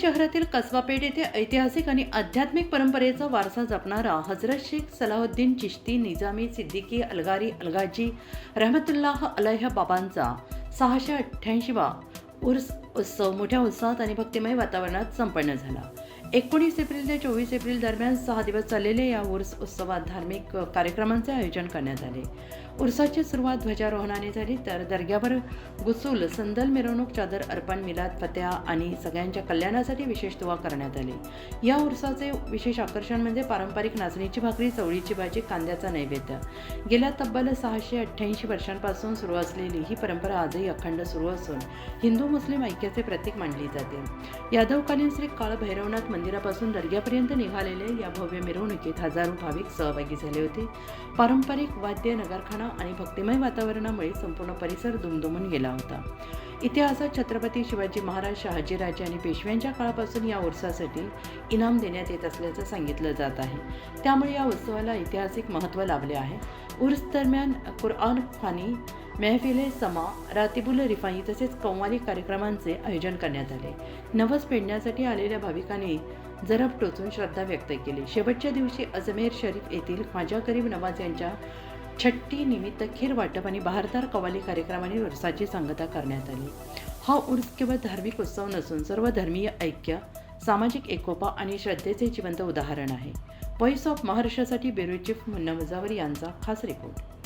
शहरातील कसबापेठ येथे ऐतिहासिक आणि आध्यात्मिक परंपरेचा वारसा जपणारा हजरत शेख सलाहुद्दीन चिश्ती निजामी सिद्दीकी अलगारी अलगाजी रहमतुल्लाह अलैह बाबांचा 688वा उर्स उत्सव मोठ्या उत्साहात आणि भक्तिमय वातावरणात संपन्न झाला. 19 एप्रिल ते 24 एप्रिल दरम्यान 6 दिवस चाललेल्या या उर्स उत्सवात धार्मिक कार्यक्रमांचे आयोजन करण्यात आले. उर्साची सुरुवात ध्वजारोहणाने झाली, तर दर्ग्यावर गुसूल, संदल मिरवणूक, चादर अर्पण, मिलाद फत्या आणि सगळ्यांच्या कल्याणासाठी विशेष दुआ करण्यात आली. या उर्साचे विशेष आकर्षण म्हणजे पारंपरिक नाचणीची भाकरी, चवळीची भाजी, कांद्याचा नैवेद्य. गेल्या तब्बल 688 वर्षांपासून सुरू असलेली ही परंपरा आजही अखंड सुरू असून हिंदू मुस्लिम ऐक्याचे प्रतीक मानली जाते. यादवकालीन श्री काळ भैरवनाथ मंदिरापासून दर्ग्यापर्यंत निघालेल्या या भव्य मिरवणुकीत हजारो भाविक सहभागी झाले होते. पारंपरिक वाद्य, नगरखाना आणि भक्तिमय वातावरणामुळे संपूर्ण परिसर दुमदुमून गेला होता. इतिहासात छत्रपती शिवाजी महाराज, शहाजीराजे आणि पेशव्यांच्या काळापासून या उर्सासाठी इनाम देण्यात येत असल्याचं सांगितलं जात आहे. त्यामुळे या उत्सवाला ऐतिहासिक महत्त्व लाभले आहे. उर्स दरम्यान कुरआन खानी, मेहफिले समा, रातिबुल रिफाई तसेच कव्वाली कार्यक्रमांचे आयोजन करण्यात आले. नवस फेडण्यासाठी आलेल्या भाविकांनी जरब टोचून श्रद्धा व्यक्त केली. शेवटच्या दिवशी अजमेर शरीफ येथील ख्वाजा गरीब नवाज यांच्या छट्टी निमित्त खीर वाटप आणि बहारदार कव्वाली कार्यक्रमाने उर्साची सांगता करण्यात आली. हा उर्स केवळ धार्मिक उत्सव नसून सर्व धर्मीय ऐक्य, सामाजिक एकोपा आणि श्रद्धेचे जिवंत उदाहरण आहे. व्हॉइस ऑफ महाराष्ट्रासाठी ब्युरो चीफ मुन्ना मुजावर यांचा खास रिपोर्ट.